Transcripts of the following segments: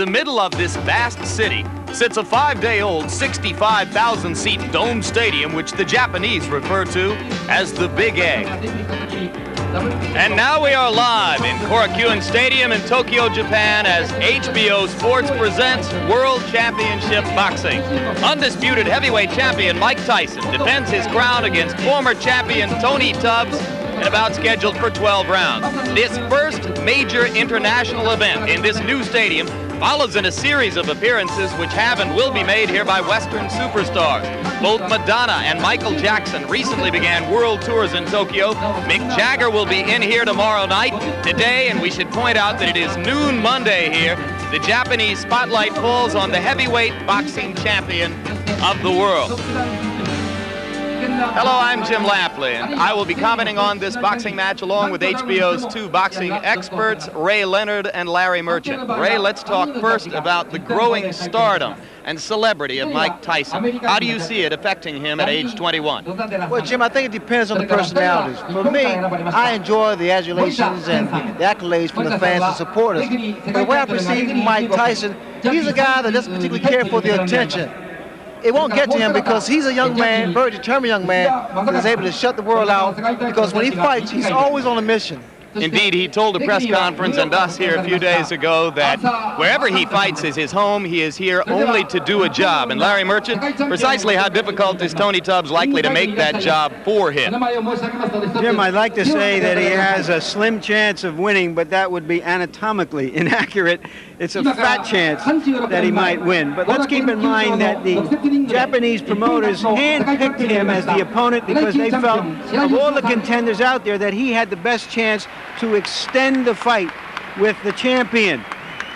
the middle of this vast city sits a 5-day-old 65,000-seat dome stadium, which the Japanese refer to as the Big Egg. And now we are live in Korakuen Stadium in Tokyo, Japan, as HBO Sports presents World Championship Boxing. Undisputed heavyweight champion Mike Tyson defends his crown against former champion Tony Tubbs in a bout scheduled for 12 rounds. This first major international event in this new stadium follows in a series of appearances which have and will be made here by Western superstars. Both Madonna and Michael Jackson recently began world tours in Tokyo. Mick Jagger will be in here tomorrow night. Today, and we should point out that it is noon Monday here, the Japanese spotlight falls on the heavyweight boxing champion of the world. Hello, I'm Jim Lampley, and I will be commenting on this boxing match along with HBO's two boxing experts, Ray Leonard and Larry Merchant. Ray, let's talk first about the growing stardom and celebrity of Mike Tyson. How do you see it affecting him at age 21? Well, Jim, I think it depends on the personalities. For me, I enjoy the adulations and the accolades from the fans and supporters. But the way I perceive Mike Tyson, he's a guy that doesn't particularly care for the attention. It won't get to him because he's a young man, very determined young man, that is able to shut the world out, because when he fights, he's always on a mission. Indeed, he told a press conference and us here a few days ago that wherever he fights is his home. He is here only to do a job. And Larry Merchant, precisely how difficult is Tony Tubbs likely to make that job for him? Jim, I'd like to say that he has a slim chance of winning, but that would be anatomically inaccurate. It's a fat chance that he might win. But let's keep in mind that the Japanese promoters handpicked him as the opponent because they felt, of all the contenders out there, that he had the best chance to extend the fight with the champion.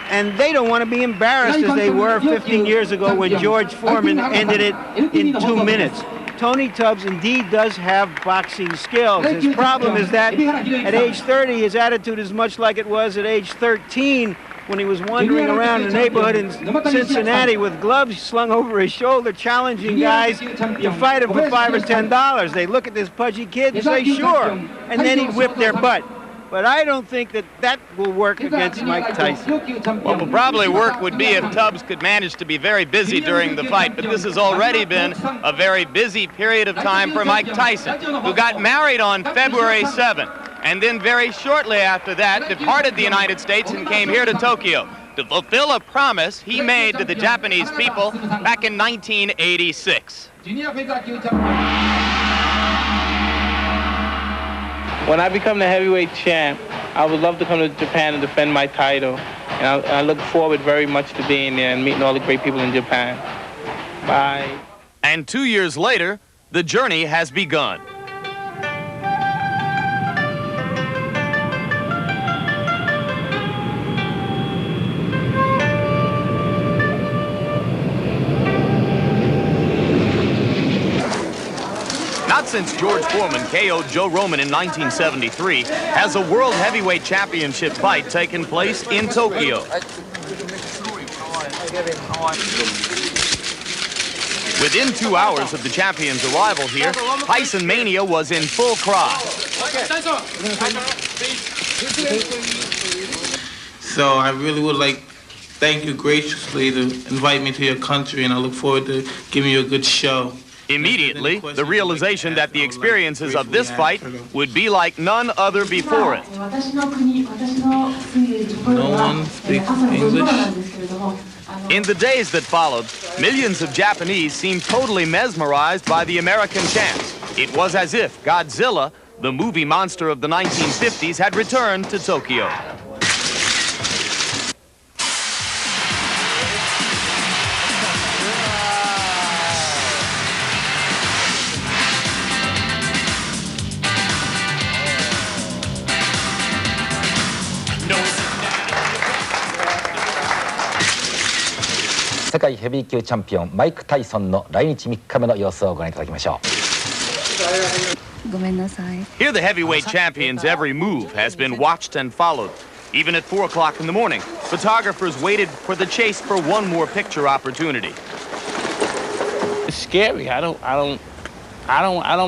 And they don't want to be embarrassed as they were 15 years ago when George Foreman ended it in 2 minutes. Tony Tubbs indeed does have boxing skills. His problem is that at age 30, his attitude is much like it was at age 13 when he was wandering around the neighborhood in Cincinnati with gloves slung over his shoulder, challenging guys. You fight him for $5 or $10. They look at this pudgy kid and say, sure. And then he'd whip their butt. But I don't think that that will work against Mike Tyson. What will probably work would be if Tubbs could manage to be very busy during the fight, but this has already been a very busy period of time for Mike Tyson, who got married on February 7th, and then very shortly after that departed the United States and came here to Tokyo to fulfill a promise he made to the Japanese people back in 1986. When I become the heavyweight champ, I would love to come to Japan and defend my title. And I look forward very much to being there and meeting all the great people in Japan. Bye. And 2 years later, the journey has begun. Not since George Foreman KO'd Joe Roman in 1973 has a World Heavyweight Championship fight taken place in Tokyo. Within 2 hours of the champion's arrival here, Tyson Mania was in full cry. So I really would like thank you graciously to invite me to your country, and I look forward to giving you a good show. Immediately, the realization that the experiences of this fight would be like none other before it. No one speaks English. In the days that followed, millions of Japanese seemed totally mesmerized by the American champs. It was as if Godzilla, the movie monster of the 1950s, had returned to Tokyo.世界ヘビー級チャンピオンマイク・タイソンの来日3日目の様子をご覧いただきましょう。ごめんなさい。 Here the heavyweight champion's every move has been watched and followed. Even at 4 o'clock in the morning, photographers waited for the chase for one more picture opportunity. It's scary. I don't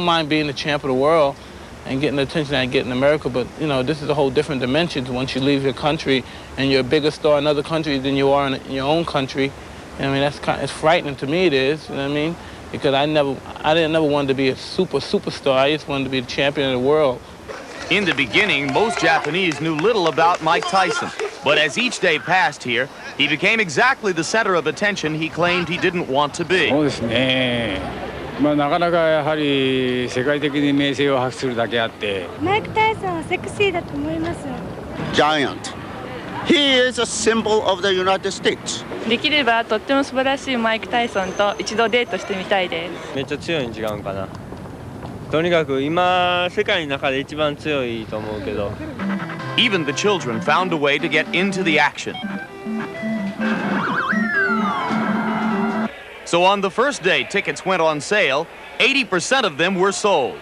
mind being the champ of the world. and getting the attention I get in America, but you know, this is a whole different dimension once you leave your country and you're a bigger star in other countries than you are in your own country. I mean, it's frightening to me, it is, you know what I mean? Because I didn't never want to be a superstar. I just wanted to be the champion of the world. In the beginning, most Japanese knew little about Mike Tyson, but as each day passed here, he became exactly the center of attention he claimed he didn't want to be. そうですね。まあなかなかやはり世界的に名声を発するだけあって。マイク・タイソンはセクシーだと思います。Giant. He is a symbol of the United States. できればとっても素晴らしいマイク・タイソンと一度デートしてみたいです。めっちゃ強いに違うんかな。とにかく今世界の中で一番強いと思うけど。Even the children found a way to get into the action. So on the first day tickets went on sale, 80% of them were sold.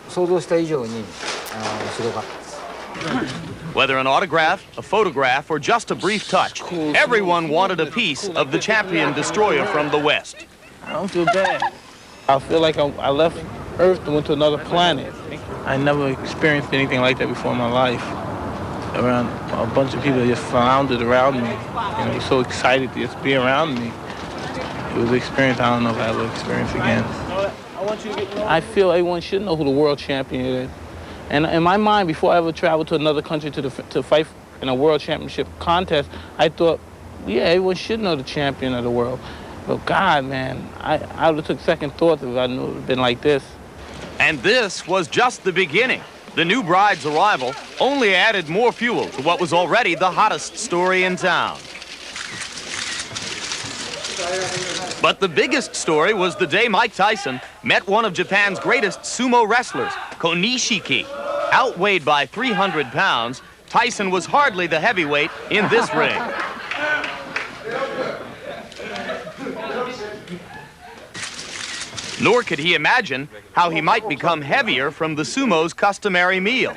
想像した以上にすごかった。 Whether an autograph, a photograph, or just a brief touch, everyone wanted a piece of the champion destroyer from the West. I don't feel bad. I feel like I left Earth and went to another planet. I never experienced anything like that before in my life. Around a bunch of people just floundered around me, and I was so excited to just be around me. It was an experience I don't know if I will experience again. I feel everyone should know who the world champion is. And in my mind, before I ever traveled to another country to fight in a world championship contest, I thought, yeah, everyone should know the champion of the world. But God, man, I would have took second thoughts if I knew it would have been like this. And this was just the beginning. The new bride's arrival only added more fuel to what was already the hottest story in town. But the biggest story was the day Mike Tyson met one of Japan's greatest sumo wrestlers, Konishiki. Outweighed by 300 pounds, Tyson was hardly the heavyweight in this ring. Nor could he imagine how he might become heavier from the sumo's customary meal.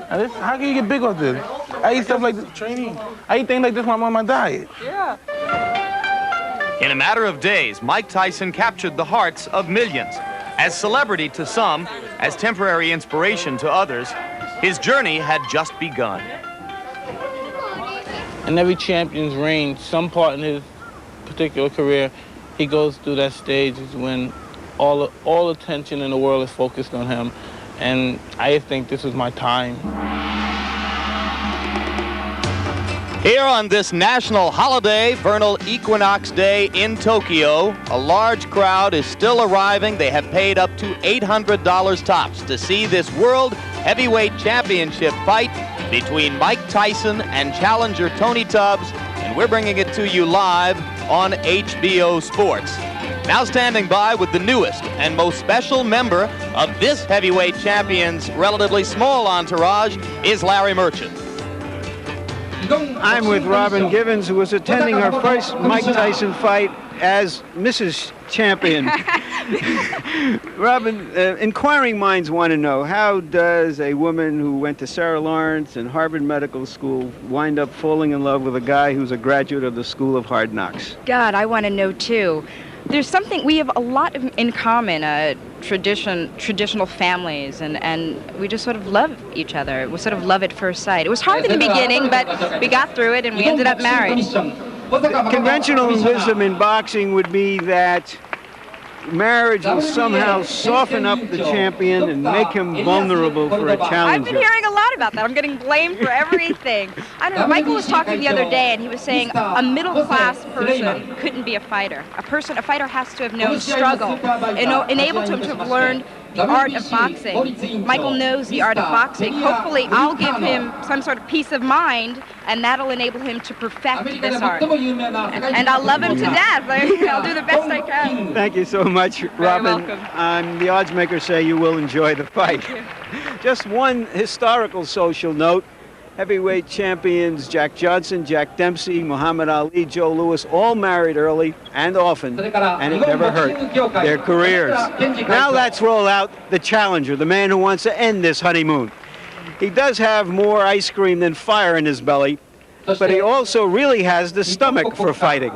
How can you get big off this? I eat stuff like this. Training. I eat things like this when I'm on my diet. Yeah. In a matter of days, Mike Tyson captured the hearts of millions. As celebrity to some, as temporary inspiration to others, his journey had just begun. In every champion's reign, some part in his particular career, he goes through that stage is when all attention in the world is focused on him. And I think this was my time. Here on this national holiday, vernal equinox day in Tokyo, a large crowd is still arriving. They have paid up to $800 tops to see this World Heavyweight Championship fight between Mike Tyson and challenger Tony Tubbs, and we're bringing it to you live on HBO Sports. Now standing by with the newest and most special member of this heavyweight champion's relatively small entourage is Larry Merchant. I'm with Robin Givens, who was attending her first Mike Tyson fight as Mrs. Champion. Robin, inquiring minds want to know, how does a woman who went to Sarah Lawrence and Harvard Medical School wind up falling in love with a guy who's a graduate of the School of Hard Knocks? God, I want to know too. There's something, we have a lot in common, traditional families, and we just sort of love each other. We sort of love at first sight. It was hard in the beginning, but we got through it and we ended up married. Conventional wisdom in boxing would be that marriage will somehow soften up the champion and make him vulnerable for a challenger. I've been hearing a lot about that. I'm getting blamed for everything. I don't know. Michael was talking the other day, and he was saying a middle-class person couldn't be a fighter. A fighter has to have known struggle, enabled him to have learned the art of boxing. Michael knows the art of boxing. Hopefully, I'll give him some sort of peace of mind, and that'll enable him to perfect this art. And I'll love him to death. I'll do the best I can. Thank you so much, Robin. The odds makers say you will enjoy the fight. Just one historical social note. Heavyweight champions Jack Johnson, Jack Dempsey, Muhammad Ali, Joe Louis, all married early and often, and it never hurt their careers. Now let's roll out the challenger, the man who wants to end this honeymoon. He does have more ice cream than fire in his belly, but he also really has the stomach for fighting.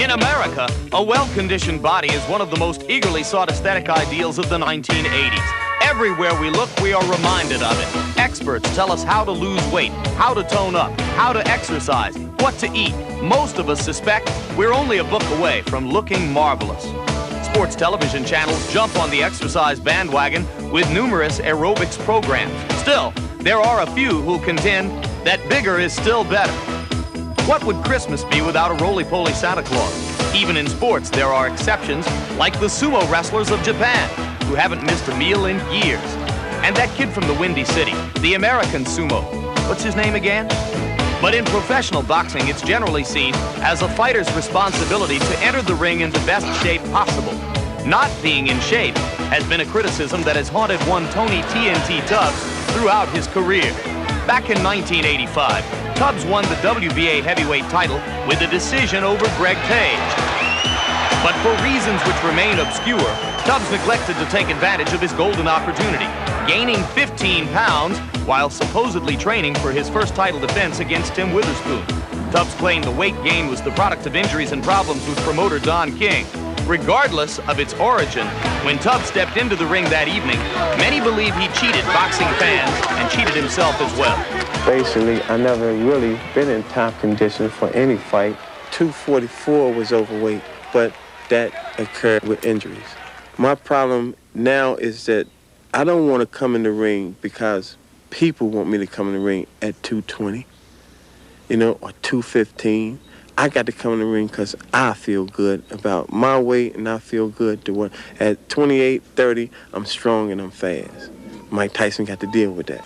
In America, a well-conditioned body is one of the most eagerly sought aesthetic ideals of the 1980s. Everywhere we look, we are reminded of it. Experts tell us how to lose weight, how to tone up, how to exercise, what to eat. Most of us suspect we're only a book away from looking marvelous. Sports television channels jump on the exercise bandwagon with numerous aerobics programs. Still, there are a few who contend that bigger is still better. What would Christmas be without a roly-poly Santa Claus? Even in sports, there are exceptions, like the sumo wrestlers of Japan, who haven't missed a meal in years. And that kid from the Windy City, the American sumo. What's his name again? But in professional boxing, it's generally seen as a fighter's responsibility to enter the ring in the best shape possible. Not being in shape has been a criticism that has haunted one Tony TNT Tubbs throughout his career. Back in 1985, Tubbs won the WBA heavyweight title with a decision over Greg Page. But for reasons which remain obscure, Tubbs neglected to take advantage of his golden opportunity, gaining 15 pounds while supposedly training for his first title defense against Tim Witherspoon. Tubbs claimed the weight gain was the product of injuries and problems with promoter Don King. Regardless of its origin, when Tubbs stepped into the ring that evening, many believe he cheated boxing fans and cheated himself as well. Basically, I never really been in top condition for any fight. 244 was overweight, but that occurred with injuries. My problem now is that I don't want to come in the ring because people want me to come in the ring at 220, or 215. I got to come in the ring because I feel good about my weight, and I feel good to what at 28, 30, I'm strong and I'm fast. Mike Tyson got to deal with that.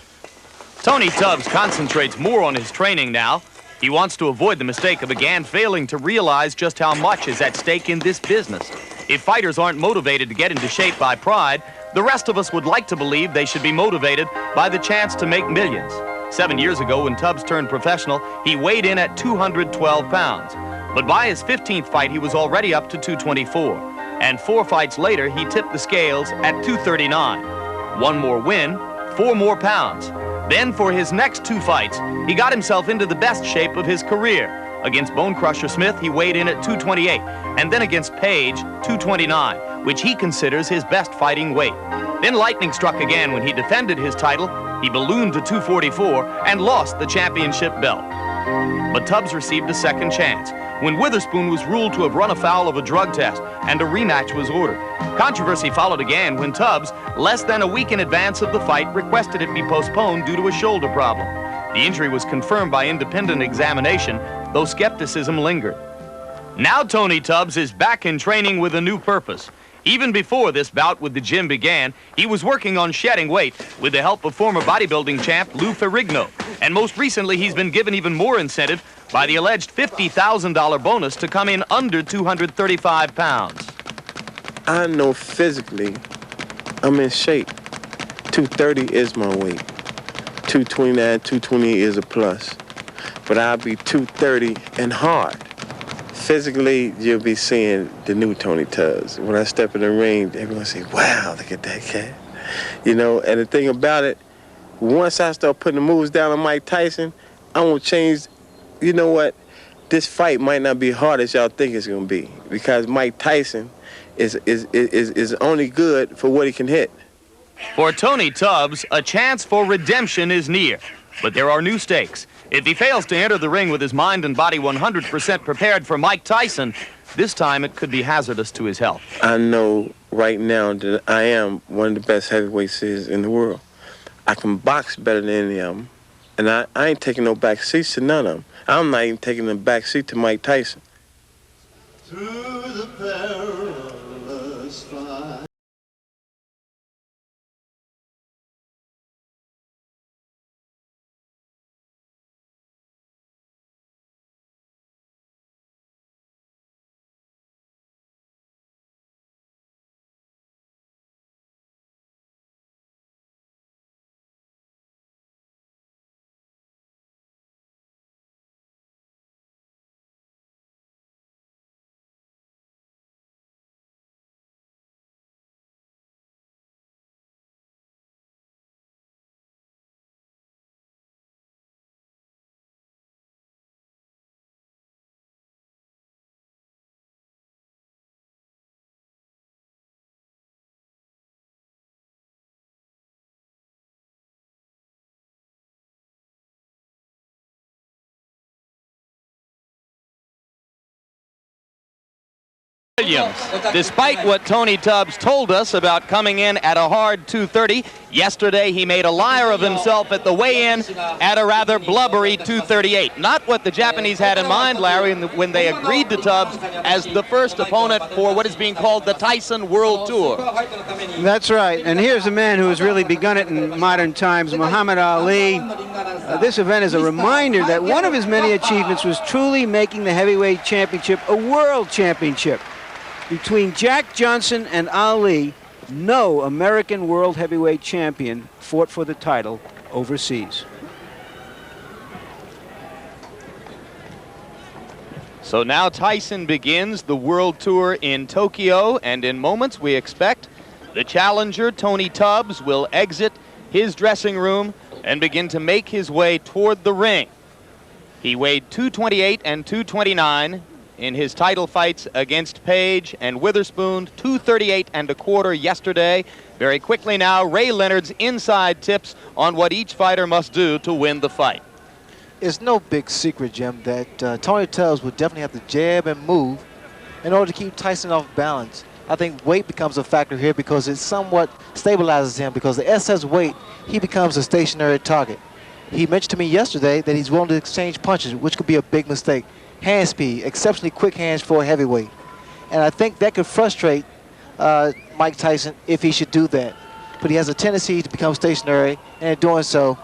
Tony Tubbs concentrates more on his training now. He wants to avoid the mistake of again failing to realize just how much is at stake in this business. If fighters aren't motivated to get into shape by pride, the rest of us would like to believe they should be motivated by the chance to make millions. 7 years ago, when Tubbs turned professional, he weighed in at 212 pounds. But by his 15th fight, he was already up to 224. And 4 fights later, he tipped the scales at 239. 1 more win, 4 more pounds. Then for his next 2 fights, he got himself into the best shape of his career. Against Bone Crusher Smith, he weighed in at 228. And then against Page, 229, which he considers his best fighting weight. Then lightning struck again when he defended his title. He ballooned to 244 and lost the championship belt. But Tubbs received a second chance when Witherspoon was ruled to have run afoul of a drug test and a rematch was ordered. Controversy followed again when Tubbs, less than a week in advance of the fight, requested it be postponed due to a shoulder problem. The injury was confirmed by independent examination, though skepticism lingered. Now Tony Tubbs is back in training with a new purpose. Even before this bout with the gym began, he was working on shedding weight with the help of former bodybuilding champ Lou Ferrigno. And most recently, he's been given even more incentive by the alleged $50,000 bonus to come in under 235 pounds. I know physically I'm in shape. 230 is my weight. 229, 228 is a plus. But I'll be 230 and hard. Physically, you'll be seeing the new Tony Tubbs. When I step in the ring, everyone say, wow, look at that cat. And the thing about it, once I start putting the moves down on Mike Tyson, I won't change. You know what? This fight might not be hard as y'all think it's going to be, because Mike Tyson is only good for what he can hit. For Tony Tubbs, a chance for redemption is near, but there are new stakes. If he fails to enter the ring with his mind and body 100% prepared for Mike Tyson, this time it could be hazardous to his health. I know right now that I am one of the best heavyweights in the world. I can box better than any of them, and I ain't taking no back seats to none of them. I'm not even taking a back seat to Mike Tyson. Through the perilous fight. Williams. Despite what Tony Tubbs told us about coming in at a hard 230, yesterday he made a liar of himself at the weigh-in at a rather blubbery 238. Not what the Japanese had in mind, Larry, when they agreed to Tubbs as the first opponent for what is being called the Tyson World Tour. That's right, and here's a man who has really begun it in modern times, Muhammad Ali. This event is a reminder that one of his many achievements was truly making the heavyweight championship a world championship. Between Jack Johnson and Ali, no American world heavyweight champion fought for the title overseas. So now Tyson begins the world tour in Tokyo, and in moments we expect the challenger, Tony Tubbs, will exit his dressing room and begin to make his way toward the ring. He weighed 228 and 229 in his title fights against Page and Witherspoon, 238 1/4 yesterday. Very quickly now, Ray Leonard's inside tips on what each fighter must do to win the fight. It's no big secret, Jim, that Tony Tubbs would definitely have to jab and move in order to keep Tyson off balance. I think weight becomes a factor here because it somewhat stabilizes him, because the excess weight, he becomes a stationary target. He mentioned to me yesterday that he's willing to exchange punches, which could be a big mistake. Hand speed, exceptionally quick hands for a heavyweight. And I think that could frustrate Mike Tyson if he should do that. But he has a tendency to become stationary, and in doing so,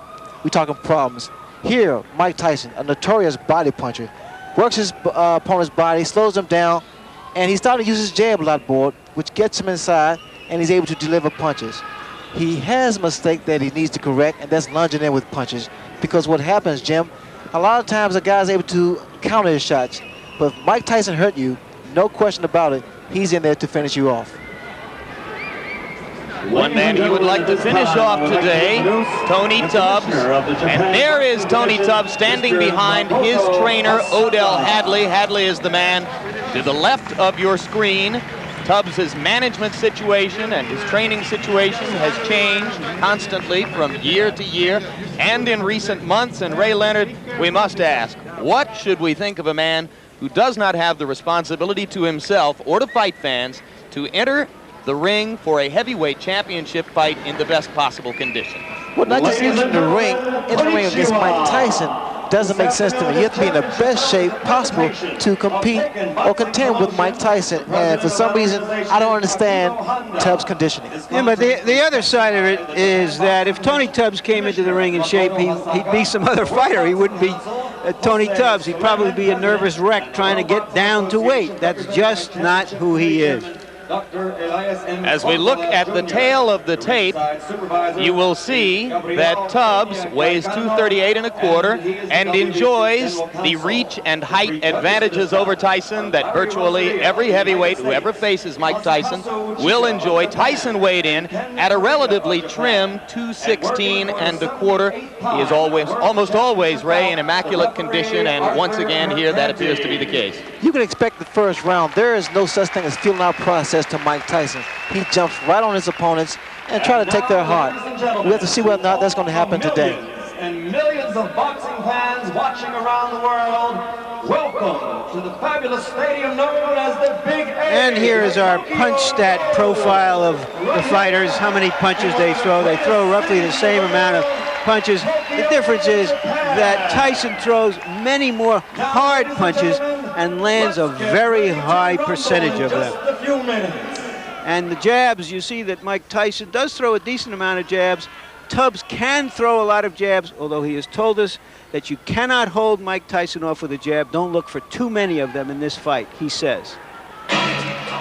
we're talking problems. Here, Mike Tyson, a notorious body puncher, works his opponent's body, slows him down, and he's starting to use his jab a lot more, which gets him inside, and he's able to deliver punches. He has a mistake that he needs to correct, and that's lunging in with punches. Because what happens, Jim, a lot of times a guy's able to counter his shots, but if Mike Tyson hurt you, no question about it, he's in there to finish you off. One man he would like to finish off today, Tony Tubbs. And there is Tony Tubbs standing behind his trainer, Odell Hadley. Hadley is the man to the left of your screen. Tubbs' management situation and his training situation has changed constantly from year to year and in recent months. And Ray Leonard, we must ask, what should we think of a man who does not have the responsibility to himself or to fight fans to enter the ring for a heavyweight championship fight in the best possible condition? Well, not just in the ring against Mike Tyson doesn't make sense to me. You have to be in the best shape possible to compete or contend with Mike Tyson. And for some reason, I don't understand Tubbs' conditioning. Yeah, but the other side of it is that if Tony Tubbs came into the ring in shape, he'd be some other fighter. He wouldn't be Tony Tubbs. He'd probably be a nervous wreck trying to get down to weight. That's just not who he is. As we look at the tail of the tape, you will see that Tubbs weighs 238 1/4 and enjoys the reach and height advantages over Tyson that virtually every heavyweight who ever faces Mike Tyson will enjoy. Tyson weighed in at a relatively trim 216 1/4. He is almost always, Ray, in immaculate condition, and once again here that appears to be the case. You can expect the first round. There is no such thing as feeling out process to Mike Tyson. He jumps right on his opponents and try to take their heart. We have to see whether or not that's going to happen today. And millions of boxing fans watching around the world, welcome to the fabulous stadium known as the Big A. And here is our punch stat profile of the fighters, how many punches they throw. They throw roughly the same amount of punches. The difference is that Tyson throws many more hard punches and lands a very high percentage of them. And the jabs, you see that Mike Tyson does throw a decent amount of jabs. Tubbs can throw a lot of jabs, although he has told us that you cannot hold Mike Tyson off with a jab. Don't look for too many of them in this fight, he says.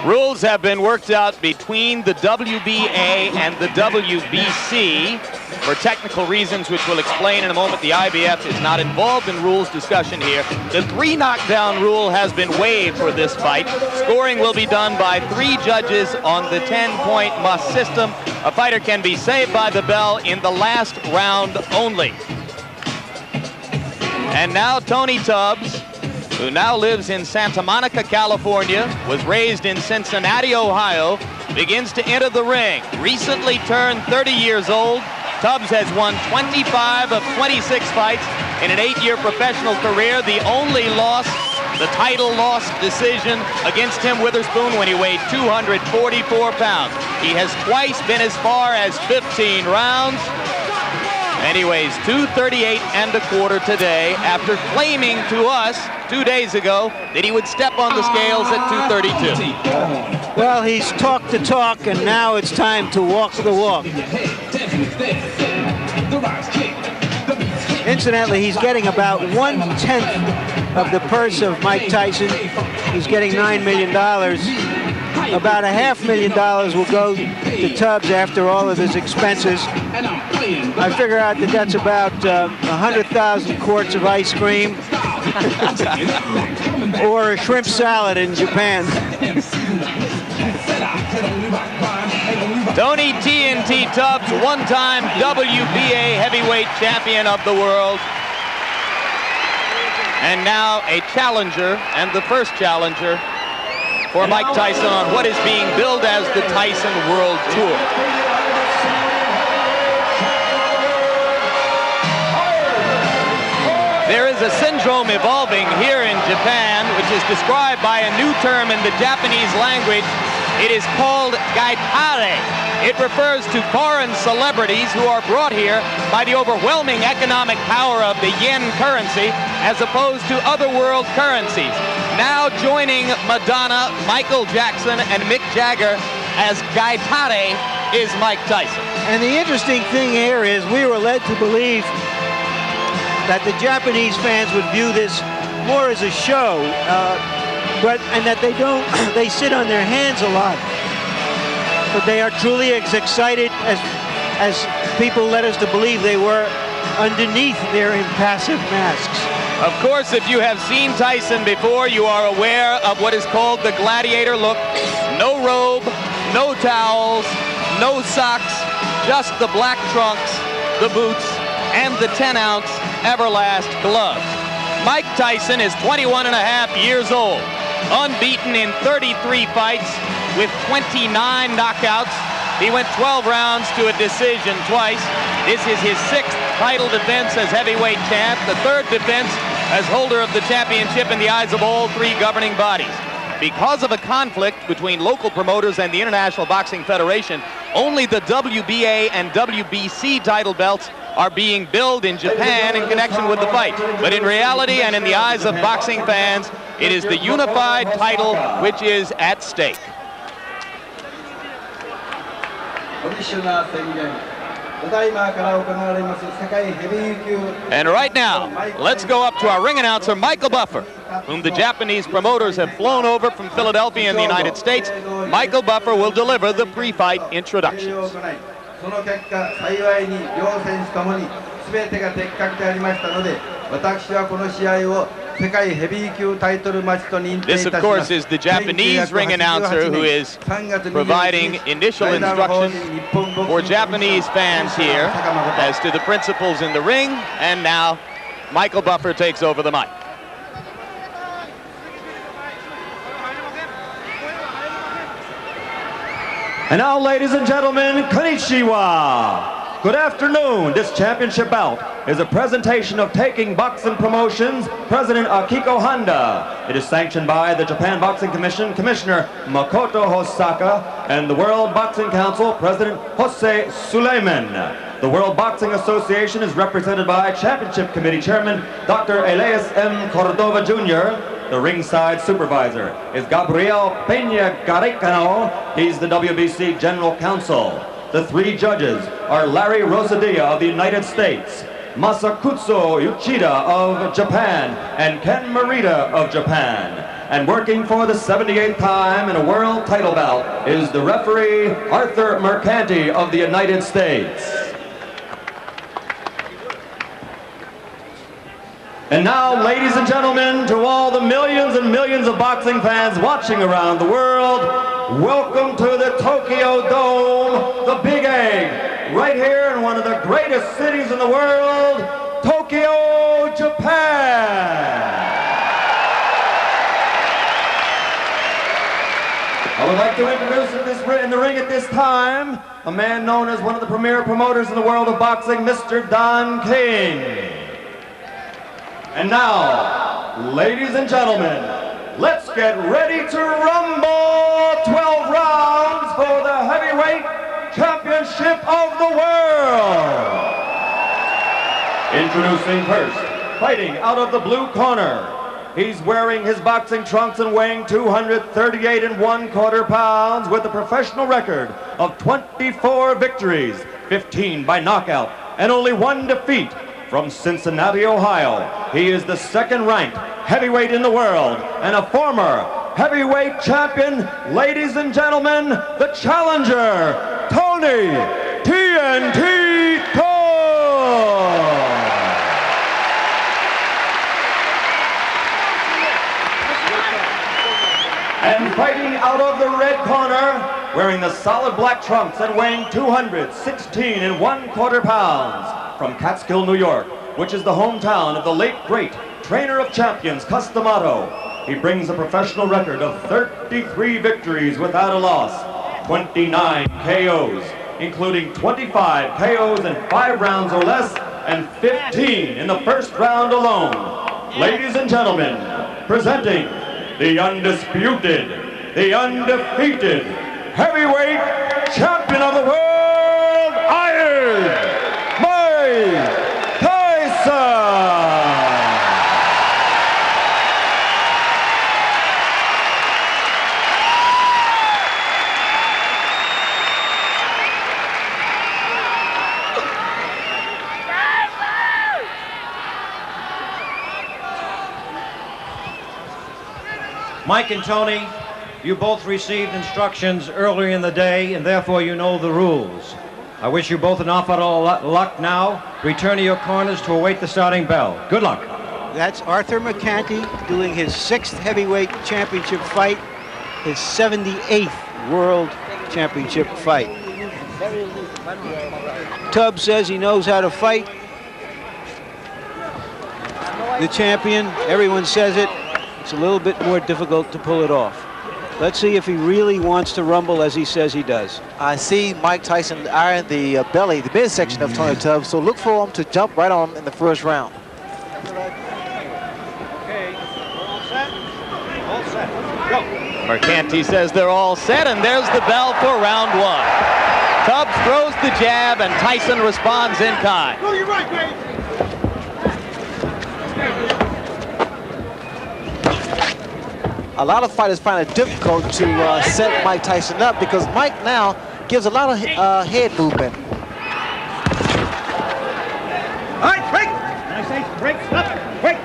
Rules have been worked out between the WBA and the WBC for technical reasons, which we'll explain in a moment. The IBF is not involved in rules discussion here. The 3 knockdown rule has been waived for this fight. Scoring will be done by 3 judges on the 10-point must system. A fighter can be saved by the bell in the last round only. And now Tony Tubbs, who now lives in Santa Monica, California, was raised in Cincinnati, Ohio, begins to enter the ring. Recently turned 30 years old, Tubbs has won 25 of 26 fights in an 8-year professional career. The only loss The title lost decision against Tim Witherspoon when he weighed 244 pounds. He has twice been as far as 15 rounds. And he weighs 238.25 today after claiming to us 2 days ago that he would step on the scales at 232. Well, he's talked the talk, and now it's time to walk the walk. Incidentally, he's getting about 1/10 of the purse of Mike Tyson. He's getting $9 million. About $500,000 will go to Tubbs after all of his expenses. I figure out that that's about 100,000 quarts of ice cream or a shrimp salad in Japan. Tony TNT Tubbs, one-time WBA heavyweight champion of the world. And now a challenger, and the first challenger for Mike Tyson on what is being billed as the Tyson World Tour. There is a syndrome evolving here in Japan, which is described by a new term in the Japanese language. It is called gaitare. It refers to foreign celebrities who are brought here by the overwhelming economic power of the yen currency as opposed to other world currencies. Now joining Madonna, Michael Jackson, and Mick Jagger as gaitare is Mike Tyson. And the interesting thing here is we were led to believe that the Japanese fans would view this more as a show, and that they sit on their hands a lot. But they are truly as excited as people led us to believe they were underneath their impassive masks. Of course, if you have seen Tyson before, you are aware of what is called the gladiator look. No robe, no towels, no socks, just the black trunks, the boots, and the 10-ounce Everlast gloves. Mike Tyson is 21 and a half years old, unbeaten in 33 fights with 29 knockouts. He went 12 rounds to a decision twice. This is his 6th title defense as heavyweight champ, the 3rd defense as holder of the championship in the eyes of all 3 governing bodies. Because of a conflict between local promoters and the International Boxing Federation, only the WBA and WBC title belts are being billed in Japan in connection with the fight. But in reality and in the eyes of boxing fans, it is the unified title which is at stake. And right now, let's go up to our ring announcer, Michael Buffer, whom the Japanese promoters have flown over from Philadelphia in the United States. Michael Buffer will deliver the pre-fight introductions. This, of course, is the Japanese ring announcer who is providing initial instructions for Japanese fans here as to the principles in the ring. And now, Michael Buffer takes over the mic. And now, ladies and gentlemen, konnichiwa. Good afternoon. This championship bout is a presentation of Taking Boxing Promotions, President Akiko Honda. It is sanctioned by the Japan Boxing Commission, Commissioner Makoto Hosaka, and the World Boxing Council, President Jose Suleiman. The World Boxing Association is represented by Championship Committee Chairman Dr. Elias M. Cordova Jr. The ringside supervisor is Gabriel Peña Garicano. He's the WBC General Counsel. The 3 judges are Larry Rosadilla of the United States, Masakutsu Uchida of Japan, and Ken Morita of Japan. And working for the 78th time in a world title bout is the referee Arthur Mercanti of the United States. And now, ladies and gentlemen, to all the millions and millions of boxing fans watching around the world, welcome to the Tokyo Dome, the Big Egg, right here in one of the greatest cities in the world, Tokyo, Japan. I would like to introduce in the ring at this time, a man known as one of the premier promoters in the world of boxing, Mr. Don King. And now, ladies and gentlemen, let's get ready to rumble. 12 rounds for the heavyweight championship of the world. Introducing first, fighting out of the blue corner. He's wearing his boxing trunks and weighing 238 1/4 pounds with a professional record of 24 victories, 15 by knockout, and only 1 defeat. From Cincinnati, Ohio, he is the second-ranked heavyweight in the world and a former heavyweight champion. Ladies and gentlemen, the challenger, Tony TNT Thorne. And fighting out of the red corner, wearing the solid black trunks and weighing 216 1/4 pounds, from Catskill, New York, which is the hometown of the late great trainer of champions, Cus D'Amato. He brings a professional record of 33 victories without a loss, 29 KOs, including 25 KOs in 5 rounds or less, and 15 in the first round alone. Ladies and gentlemen, presenting the undisputed, the undefeated heavyweight champion of the world, Iron Mike Tyson! Mike and Tony, you both received instructions earlier in the day, and therefore you know the rules. I wish you both an awful lot of luck now. Return to your corners to await the starting bell. Good luck. That's Arthur McCanty doing his 6th heavyweight championship fight, his 78th world championship fight. Tubbs says he knows how to fight. The champion, everyone says it. It's a little bit more difficult to pull it off. Let's see if he really wants to rumble as he says he does. I see Mike Tyson eyeing the belly, the midsection of Tony Tubbs, so look for him to jump right on him in the first round. Okay, all set? All set. Go. Mercanti says they're all set, and there's the bell for round 1. Tubbs throws the jab, and Tyson responds in kind. Go to your right, baby. A lot of fighters find it difficult to set Mike Tyson up because Mike now gives a lot of head movement. All right, break. I say break, stop, break.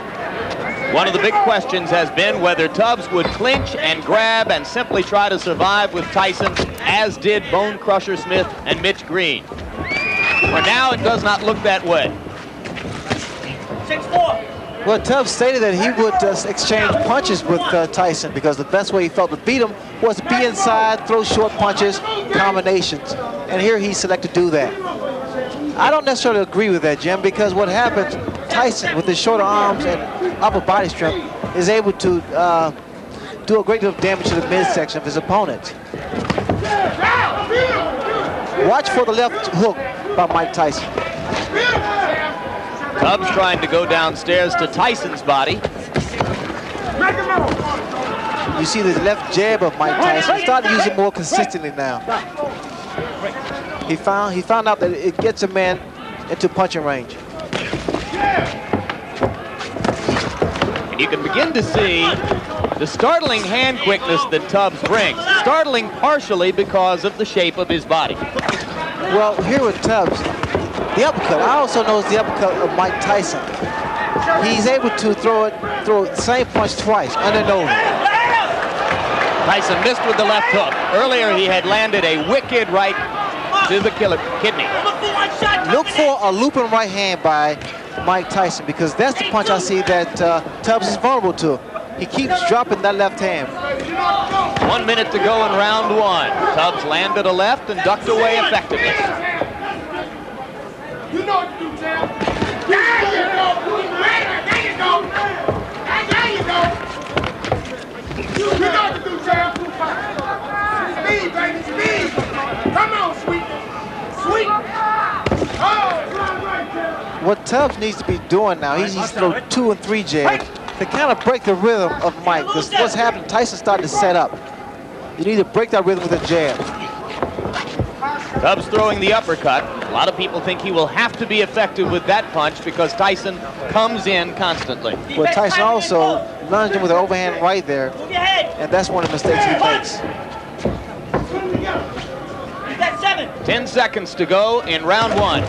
One of the big questions has been whether Tubbs would clinch and grab and simply try to survive with Tyson, as did Bone Crusher Smith and Mitch Green. For now, it does not look that way. 6-4. Well, Tubbs stated that he would exchange punches with Tyson because the best way he felt to beat him was to be inside, throw short punches, combinations. And here he selected to do that. I don't necessarily agree with that, Jim, because what happens, Tyson, with his shorter arms and upper body strength, is able to do a great deal of damage to the midsection of his opponent. Watch for the left hook by Mike Tyson. Tubbs trying to go downstairs to Tyson's body. You see the left jab of Mike Tyson. He's starting to use it more consistently now. He found out that it gets a man into punching range. And you can begin to see the startling hand quickness that Tubbs brings. Startling partially because of the shape of his body. Well, here with Tubbs, the uppercut. I also noticed the uppercut of Mike Tyson. He's able to throw the same punch twice, under and over. Tyson missed with the left hook. Earlier, he had landed a wicked right to the kidney. Look for a looping right hand by Mike Tyson, because that's the punch I see that Tubbs is vulnerable to. He keeps dropping that left hand. 1 minute to go in round 1. Tubbs landed a left and ducked away effectively. You know what to do, Sam. There you go. There you go. There you go. You know what to do, Sam. Speed, baby, speed. Come on, sweet. Sweet. Oh, right, Sam. What Tubbs needs to be doing now, he's throw 2 and 3 jabs. to kind of break the rhythm of Mike. Because what's happening, Tyson started to set up. You need to break that rhythm with a jab. Tubbs throwing the uppercut. A lot of people think he will have to be effective with that punch because Tyson comes in constantly. Well, Tyson also lunged him with an overhand right there, and that's one of the mistakes he makes. 10 seconds to go in round 1.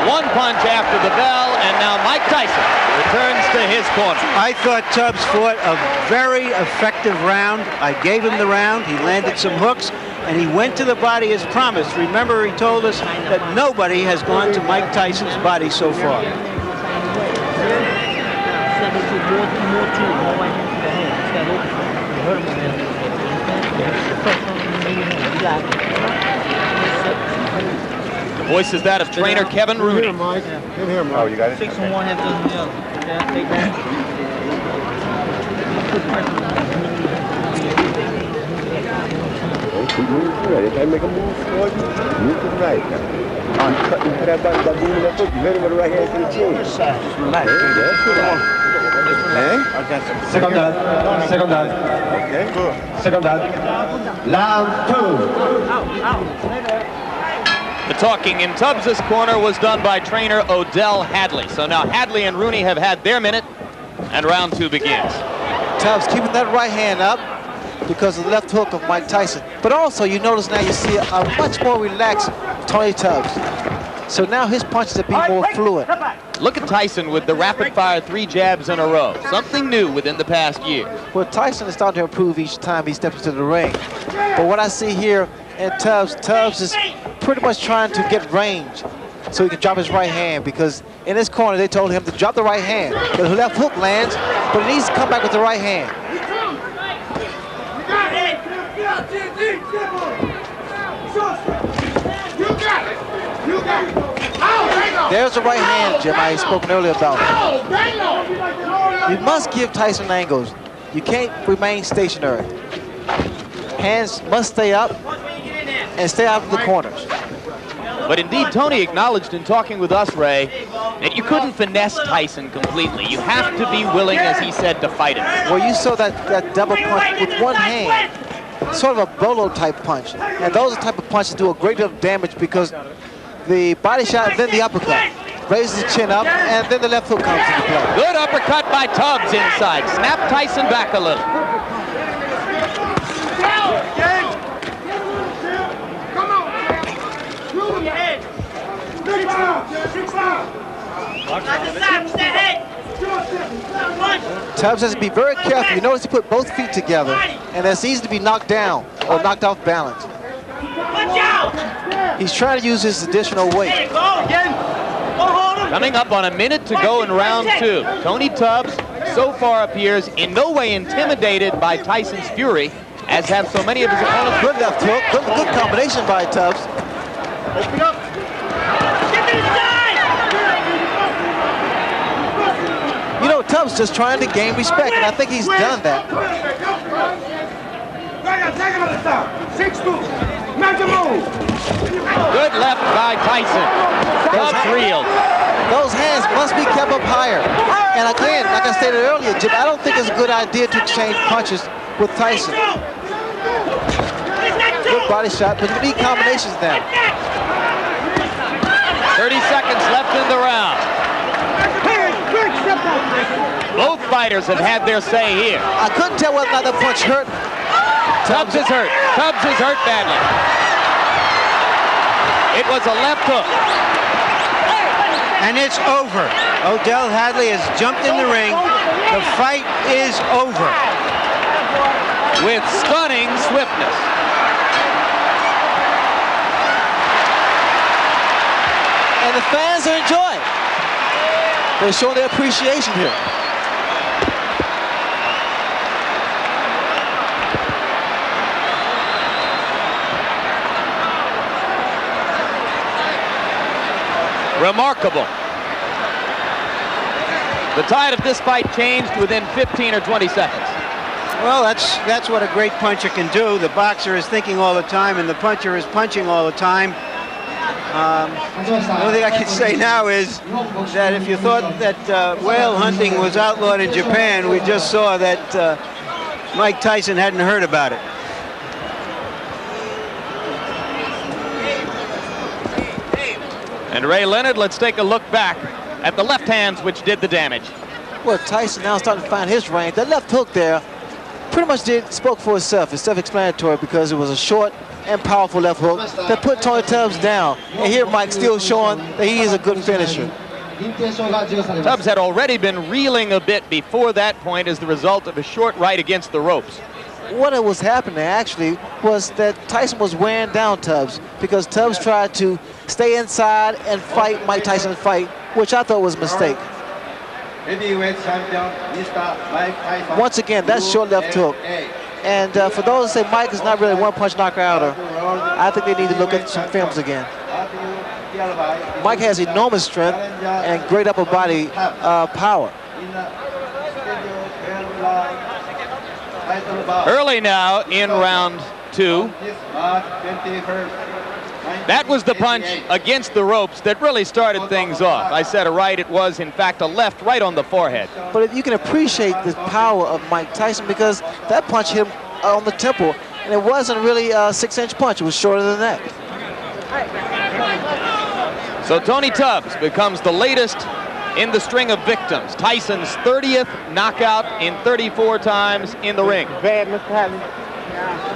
One punch after the bell, and now Mike Tyson returns to his corner. I thought Tubbs fought a very effective round. I gave him the round. He landed some hooks, and he went to the body as promised. Remember, he told us that nobody has gone to Mike Tyson's body so far. The voice is that of trainer Kevin Rooney. Mike. In here, Mike. Oh, you got it? 6 and 1, half dozen the other. Yeah, take that. Keep moving to it. If I make a move for you, move to the right. I'm cutting for that body, that boom in that foot. You hit him with the right hand to the chin. Just relax. Second down. Second down. Okay. Good. Second down. Round 2. The talking in Tubbs' corner was done by trainer Odell Hadley. So now Hadley and Rooney have had their minute, and round 2 begins. Tubbs keeping that right hand up because of the left hook of Mike Tyson. But also, you notice now you see a much more relaxed Tony Tubbs. So now his punches are being more fluid. Look at Tyson with the rapid-fire 3 jabs in a row. Something new within the past year. Well, Tyson is starting to improve each time he steps into the ring. But what I see here in Tubbs is pretty much trying to get range so he can drop his right hand, because in his corner they told him to drop the right hand. The left hook lands, but he needs to come back with the right hand. There's the right hand, Jim, I had spoken earlier about. You must give Tyson angles. You can't remain stationary. Hands must stay up and stay out of the corners. But indeed, Tony acknowledged in talking with us, Ray, that you couldn't finesse Tyson completely. You have to be willing, as he said, to fight him. Well, you saw that double punch with one hand, sort of a bolo type punch. And those are the type of punches that do a great deal of damage because the body shot and then the uppercut raises the chin up, and then the left hook comes into play. Good uppercut by Tubbs inside. Snap Tyson back a little. Tubbs has to be very careful. You notice he put both feet together, and that's easy to be knocked down or knocked off balance. He's trying to use his additional weight. Coming up on a minute to go in round 2. Tony Tubbs so far appears in no way intimidated by Tyson's fury, as have so many of his opponents. Good left hook, good combination by Tubbs. Open up. You know, Tubbs just trying to gain respect, and I think he's done that. Good left by Tyson. Tubbs reeled. Those hands must be kept up higher. And again, like I stated earlier, Jim, I don't think it's a good idea to exchange punches with Tyson. Good body shot, but you need combinations now. 30 seconds left in the round. Both fighters have had their say here. I couldn't tell whether or not the punch hurt. Tubbs is hurt. Tubbs is hurt badly. It was a left hook. And it's over. Odell Hadley has jumped in the ring. The fight is over. With stunning swiftness. And the fans are enjoying. They're showing their appreciation here. Remarkable. The tide of this fight changed within 15 or 20 seconds. Well, that's what a great puncher can do. The boxer is thinking all the time, and the puncher is punching all the time. The only thing I can say now is that if you thought that whale hunting was outlawed in Japan, we just saw that Mike Tyson hadn't heard about it. And Ray Leonard, let's take a look back at the left hands which did the damage. Well, Tyson now starting to find his range. That left hook there pretty much spoke for itself. It's self-explanatory because it was a short and powerful left hook that put Tony Tubbs down. And here Mike still showing that he is a good finisher. Tubbs had already been reeling a bit before that point as the result of a short right against the ropes. What was happening actually was that Tyson was wearing down Tubbs because Tubbs tried to stay inside and fight Mike Tyson's fight, which I thought was a mistake. Heavyweight champion, Mr. Mike Tyson. Once again, that's short left hook. And for those that say Mike is not really a one-punch knockouter, I think they need to look at some films again. Mike has enormous strength and great upper body power. Early now in round 2. That was the punch against the ropes that really started things off. I said a right, it was in fact a left right on the forehead. But you can appreciate the power of Mike Tyson because that punch hit him on the temple, and it wasn't really a 6-inch punch, it was shorter than that. So Tony Tubbs becomes the latest in the string of victims. Tyson's 30th knockout in 34 times in the ring.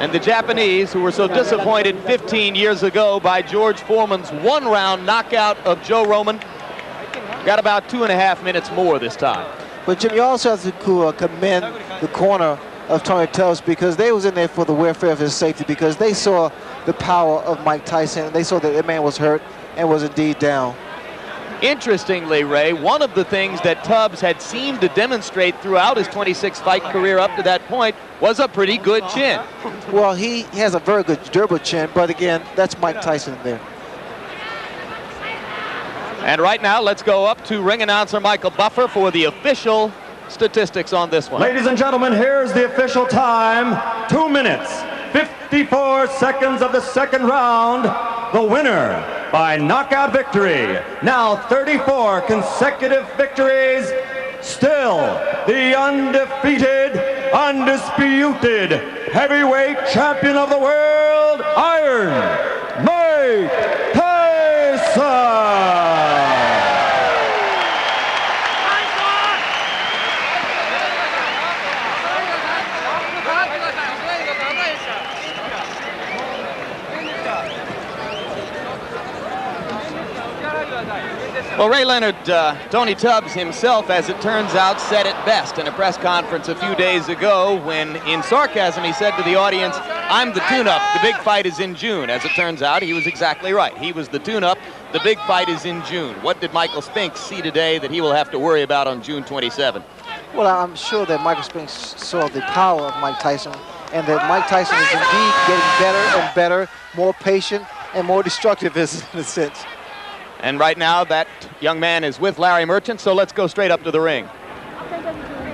And the Japanese, who were so disappointed 15 years ago by George Foreman's one-round knockout of Joe Roman, got about 2.5 minutes more this time. But Jim, you also have to commend the corner of Tony Tubbs because they was in there for the welfare of his safety because they saw the power of Mike Tyson and they saw that the man was hurt and was indeed down. Interestingly, Ray, one of the things that Tubbs had seemed to demonstrate throughout his 26-fight career up to that point was a pretty good chin. Well, he has a very good durable chin, but again, that's Mike Tyson there. And right now, let's go up to ring announcer Michael Buffer for the official statistics on this one. Ladies and gentlemen, here's the official time. 2 minutes, 54 seconds of the second round. The winner by knockout victory. Now 34 consecutive victories. Still the undefeated, undisputed heavyweight champion of the world, Iron Mike Tyson. Well, Ray Leonard, Tony Tubbs himself, as it turns out, said it best in a press conference a few days ago when, in sarcasm, he said to the audience, "I'm the tune-up, the big fight is in June." As it turns out, he was exactly right. He was the tune-up, the big fight is in June. What did Michael Spinks see today that he will have to worry about on June 27th? Well, I'm sure that Michael Spinks saw the power of Mike Tyson and that Mike Tyson is indeed getting better and better, more patient and more destructive in a sense. And right now, that young man is with Larry Merchant, so let's go straight up to the ring.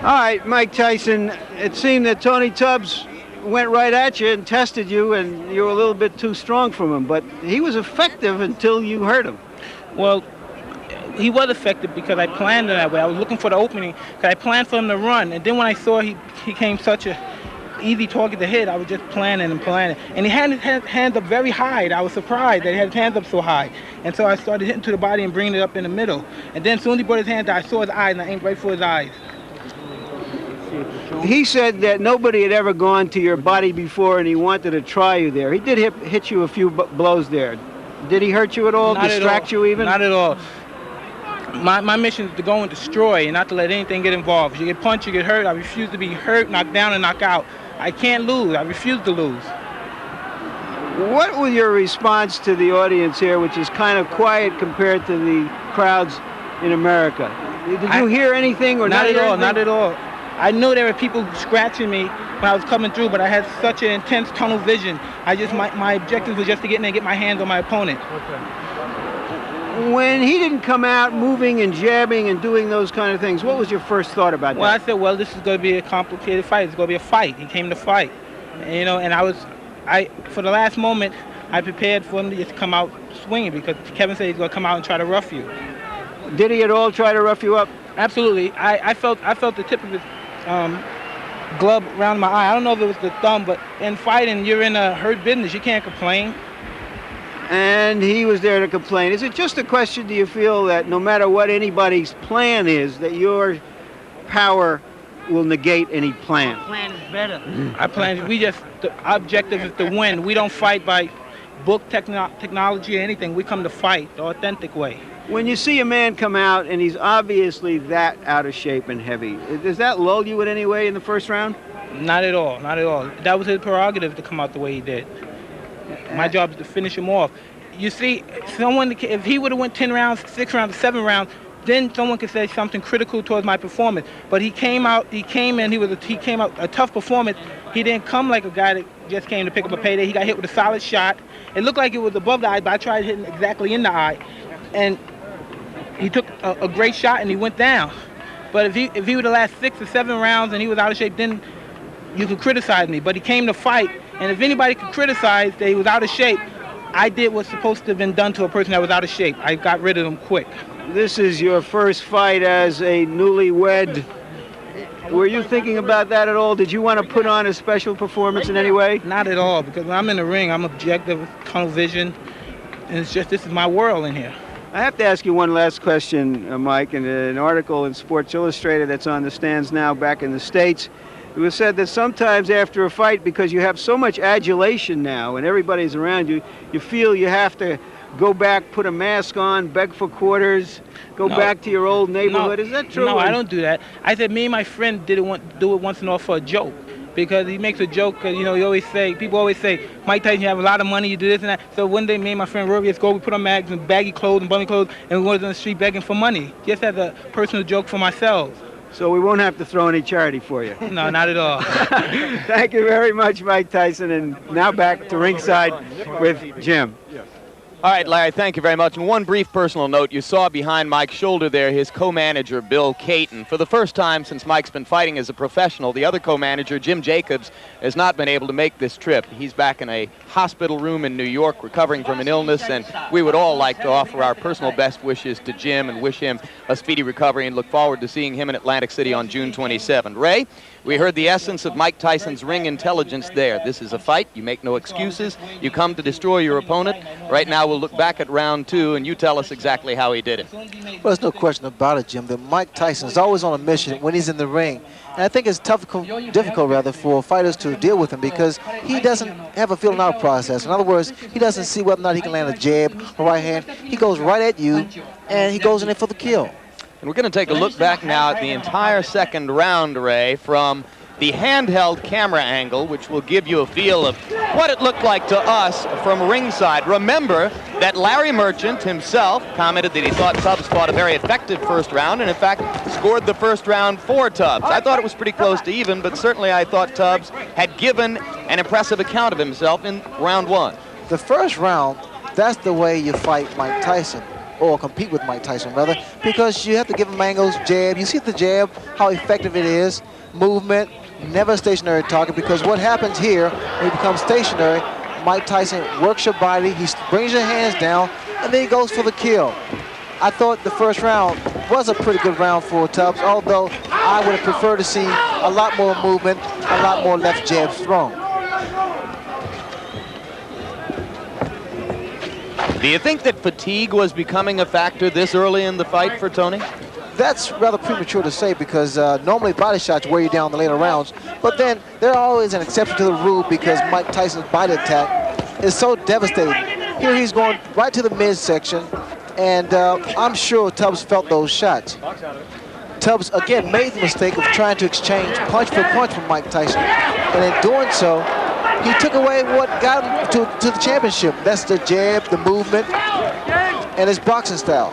All right, Mike Tyson, it seemed that Tony Tubbs went right at you and tested you, and you were a little bit too strong from him, but he was effective until you hurt him. Well, he was effective because I planned it that way. I was looking for the opening because I planned for him to run, and then when I saw he came such a easy target to hit, I was just planning and planning. And he had his hands up very high. I was surprised that he had his hands up so high. And so I started hitting to the body and bringing it up in the middle. And then as soon as he brought his hands down, I saw his eyes and I aimed right for his eyes. He said that nobody had ever gone to your body before and he wanted to try you there. He did hit you a few blows there. Did he hurt you at all? Not distract at all. You even? Not at all. My mission is to go and destroy and not to let anything get involved. If you get punched, you get hurt. I refuse to be hurt, knocked down, and knocked out. I can't lose. I refuse to lose. What was your response to the audience here, which is kind of quiet compared to the crowds in America? Did you hear anything or not at all? anything? Not at all. I knew there were people scratching me when I was coming through, but I had such an intense tunnel vision. My objective was just to get in there and get my hands on my opponent. When he didn't come out moving and jabbing and doing those kind of things, what was your first thought about that? Well, I said, well, this is going to be a complicated fight. It's going to be a fight. He came to fight. And, you know, and for the last moment, I prepared for him to just come out swinging because Kevin said he's going to come out and try to rough you. Did he at all try to rough you up? Absolutely. I felt the tip of his glove around my eye. I don't know if it was the thumb, but in fighting, you're in a hurt business. You can't complain. And he was there to complain. Is it just a question, do you feel, that no matter what anybody's plan is, that your power will negate any plan? Plan is better. The objective is to win. We don't fight by book technology or anything. We come to fight the authentic way. When you see a man come out and he's obviously that out of shape and heavy, does that lull you in any way in the first round? Not at all, not at all. That was his prerogative to come out the way he did. My job is to finish him off. You see, if he would have went 10 rounds, 6 rounds, 7 rounds, then someone could say something critical towards my performance. But he came out a tough performance. He didn't come like a guy that just came to pick up a payday. He got hit with a solid shot. It looked like it was above the eye, but I tried hitting exactly in the eye. And he took a great shot and he went down. But if he would have lasted 6 or 7 rounds and he was out of shape, then you could criticize me. But he came to fight. And if anybody could criticize that he was out of shape, I did what's supposed to have been done to a person that was out of shape. I got rid of him quick. This is your first fight as a newlywed. Were you thinking about that at all? Did you want to put on a special performance in any way? Not at all, because when I'm in the ring, I'm objective, tunnel vision, and it's just, this is my world in here. I have to ask you one last question, Mike. In an article in Sports Illustrated that's on the stands now back in the States, it was said that sometimes after a fight, because you have so much adulation now and everybody's around you, you feel you have to go back, put a mask on, beg for quarters, go back to your old neighborhood. Is that true? No, I don't do that. I said me and my friend do it once in a while for a joke. Because he makes a joke, you know, people always say, Mike Tyson, you have a lot of money, you do this and that. So one day, me and my friend Rory, let's go, we put on mags and baggy clothes and bummy clothes, and we went on the street begging for money. Just as a personal joke for myself. So we won't have to throw any charity for you. No, not at all. Thank you very much, Mike Tyson. And now back to ringside with Jim. All right, Larry, thank you very much. And one brief personal note, you saw behind Mike's shoulder there his co-manager, Bill Caton. For the first time since Mike's been fighting as a professional, the other co-manager, Jim Jacobs, has not been able to make this trip. He's back in a hospital room in New York recovering from an illness, and we would all like to offer our personal best wishes to Jim and wish him a speedy recovery and look forward to seeing him in Atlantic City on June 27. Ray, we heard the essence of Mike Tyson's ring intelligence there. This is a fight. You make no excuses. You come to destroy your opponent. Right now we'll look back at round 2, and you tell us exactly how he did it. Well, there's no question about it, Jim, that Mike Tyson is always on a mission when he's in the ring. And I think it's difficult for fighters to deal with him because he doesn't have a feeling out process. In other words, he doesn't see whether or not he can land a jab or right hand. He goes right at you, and he goes in there for the kill. And we're going to take a look back now at the entire second round, Ray, from the handheld camera angle, which will give you a feel of what it looked like to us from ringside. Remember that Larry Merchant himself commented that he thought Tubbs fought a very effective first round, and in fact scored the first round for Tubbs. I thought it was pretty close to even, but certainly I thought Tubbs had given an impressive account of himself in round 1. The first round, that's the way you fight Mike Tyson, or compete with Mike Tyson, rather, because you have to give him angles, jab. You see the jab, how effective it is, movement, never a stationary target, because what happens here, when you become stationary, Mike Tyson works your body, he brings your hands down, and then he goes for the kill. I thought the first round was a pretty good round for Tubbs, although I would have preferred to see a lot more movement, a lot more left jabs thrown. Do you think that fatigue was becoming a factor this early in the fight for Tony? That's rather premature to say because normally body shots wear you down in the later rounds, but then there's always an exception to the rule because Mike Tyson's body attack is so devastating. Here he's going right to the midsection, and I'm sure Tubbs felt those shots. Tubbs, again, made the mistake of trying to exchange punch for punch from Mike Tyson, and in doing so, he took away what got him to the championship. That's the jab, the movement, and his boxing style.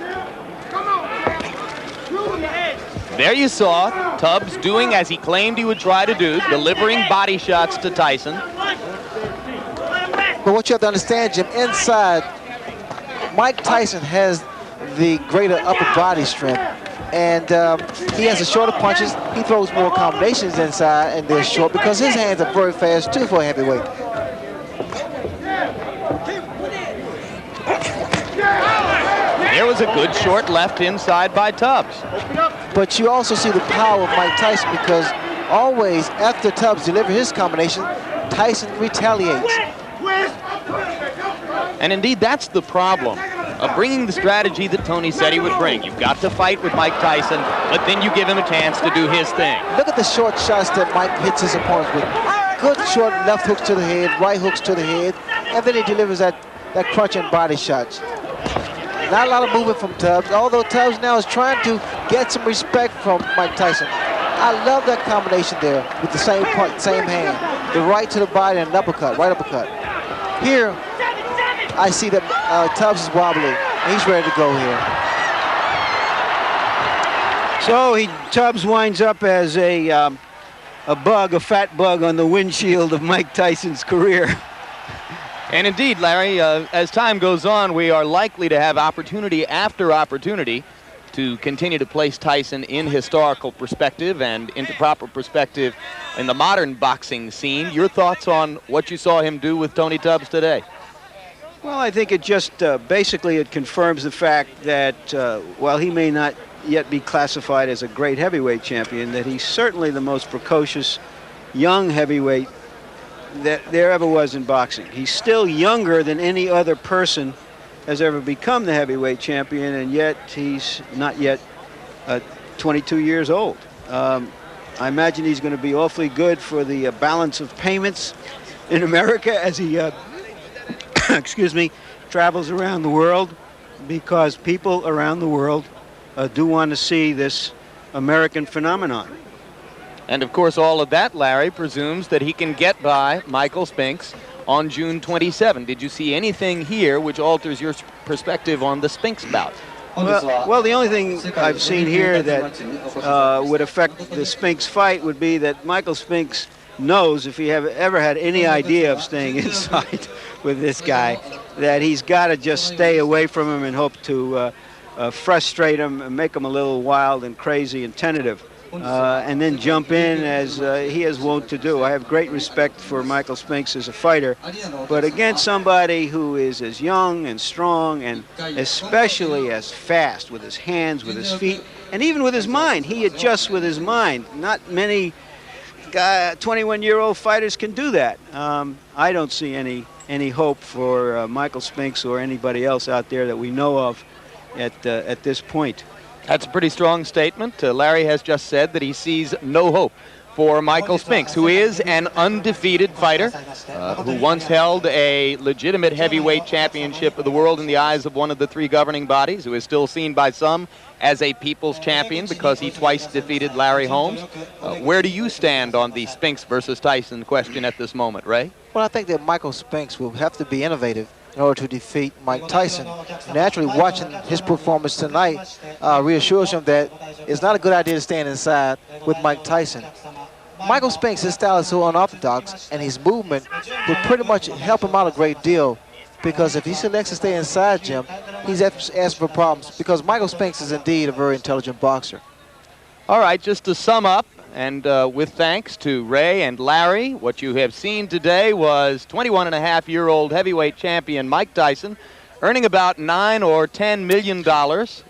There you saw Tubbs doing as he claimed he would try to do, delivering body shots to Tyson. But what you have to understand, Jim, inside, Mike Tyson has the greater upper body strength. And he has the shorter punches. He throws more combinations inside, and they're short because his hands are very fast too for a heavyweight. There was a good short left inside by Tubbs. But you also see the power of Mike Tyson because always after Tubbs delivers his combination, Tyson retaliates. And indeed, that's the problem of bringing the strategy that Tony said he would bring. You've got to fight with Mike Tyson, but then you give him a chance to do his thing. Look at the short shots that Mike hits his opponents with. Good short left hooks to the head, right hooks to the head, and then he delivers that crunching body shots. Not a lot of movement from Tubbs, although Tubbs now is trying to get some respect from Mike Tyson. I love that combination there with the same punch, same hand. The right to the body and an uppercut, right uppercut. Here, I see that Tubbs is wobbly. He's ready to go here. So Tubbs winds up as a bug, a fat bug on the windshield of Mike Tyson's career. And indeed, Larry, as time goes on, we are likely to have opportunity after opportunity to continue to place Tyson in historical perspective and into proper perspective in the modern boxing scene. Your thoughts on what you saw him do with Tony Tubbs today? Well, I think it just basically it confirms the fact that while he may not yet be classified as a great heavyweight champion, that he's certainly the most precocious young heavyweight that there ever was in boxing. He's still younger than any other person has ever become the heavyweight champion, and yet he's not yet 22 years old. I imagine he's going to be awfully good for the balance of payments in America as he excuse me, travels around the world, because people around the world do want to see this American phenomenon. And of course, all of that, Larry, presumes that he can get by Michael Spinks on June 27. Did you see anything here which alters your perspective on the Spinks bout? Well, the only thing I've seen here that would affect the Spinks fight would be that Michael Spinks knows, if he ever had any idea of staying inside with this guy, that he's got to just stay away from him and hope to frustrate him and make him a little wild and crazy and tentative. And then jump in as he is wont to do. I have great respect for Michael Spinks as a fighter, but against somebody who is as young and strong and especially as fast with his hands, with his feet, and even with his mind. He adjusts with his mind. Not many 21-year-old fighters can do that. I don't see any hope for Michael Spinks or anybody else out there that we know of at this point. That's a pretty strong statement. Larry has just said that he sees no hope for Michael Spinks, who is an undefeated fighter, who once held a legitimate heavyweight championship of the world in the eyes of one of the three governing bodies, who is still seen by some as a people's champion because he twice defeated Larry Holmes. Where do you stand on the Spinks versus Tyson question at this moment, Ray? Well, I think that Michael Spinks will have to be innovative in order to defeat Mike Tyson. Naturally, watching his performance tonight reassures him that it's not a good idea to stand inside with Mike Tyson. Michael Spinks, his style is so unorthodox, and his movement will pretty much help him out a great deal, because if he selects to stay inside Jim, he's asking for problems, because Michael Spinks is indeed a very intelligent boxer. All right, just to sum up, and with thanks to Ray and Larry, what you have seen today was 21-and-a-half-year-old heavyweight champion Mike Tyson earning about $9 or $10 million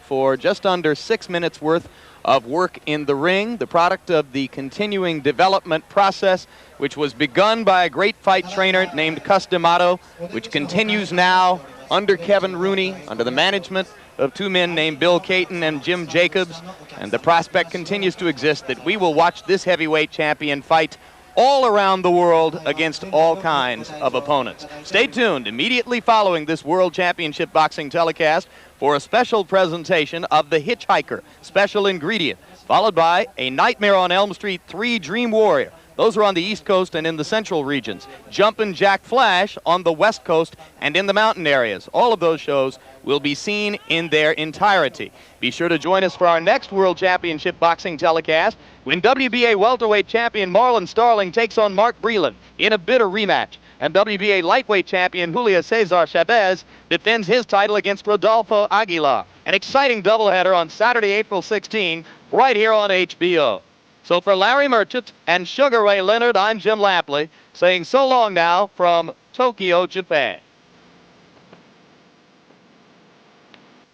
for just under 6 minutes worth of work in the ring, the product of the continuing development process, which was begun by a great fight trainer named Cus D'Amato, which continues now under Kevin Rooney, under the management of two men named Bill Caton and Jim Jacobs, and the prospect continues to exist that we will watch this heavyweight champion fight all around the world against all kinds of opponents. Stay tuned immediately following this World Championship Boxing telecast for a special presentation of The Hitchhiker Special Ingredient, followed by A Nightmare on Elm Street 3 Dream Warrior. Those are on the East Coast and in the central regions. Jumpin' Jack Flash on the West Coast and in the mountain areas. All of those shows will be seen in their entirety. Be sure to join us for our next World Championship Boxing telecast when WBA welterweight champion Marlon Starling takes on Mark Breland in a bitter rematch. And WBA lightweight champion Julio Cesar Chavez defends his title against Rodolfo Aguilar. An exciting doubleheader on Saturday, April 16, right here on HBO. So for Larry Merchant and Sugar Ray Leonard, I'm Jim Lampley, saying so long now from Tokyo, Japan.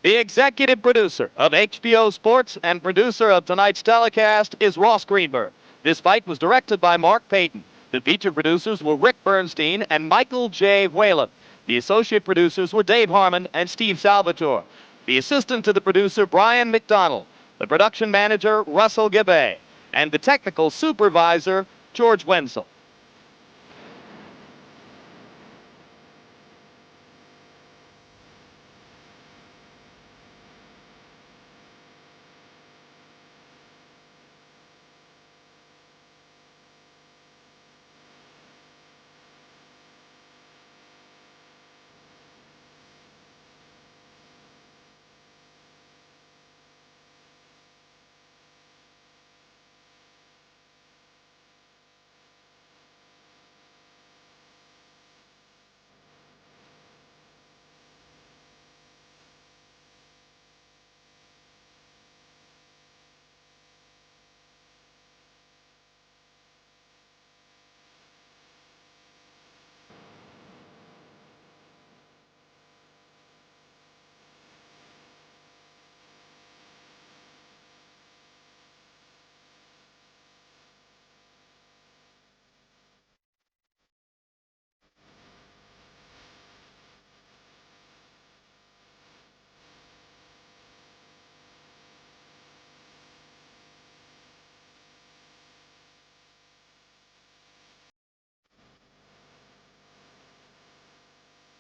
The executive producer of HBO Sports and producer of tonight's telecast is Ross Greenberg. This fight was directed by Mark Payton. The featured producers were Rick Bernstein and Michael J. Whalen. The associate producers were Dave Harmon and Steve Salvatore. The assistant to the producer, Brian McDonald. The production manager, Russell Gibbe. And the technical supervisor, George Wenzel.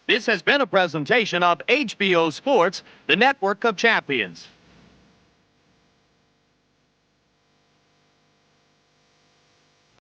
This has been a presentation of HBO Sports, the network of champions.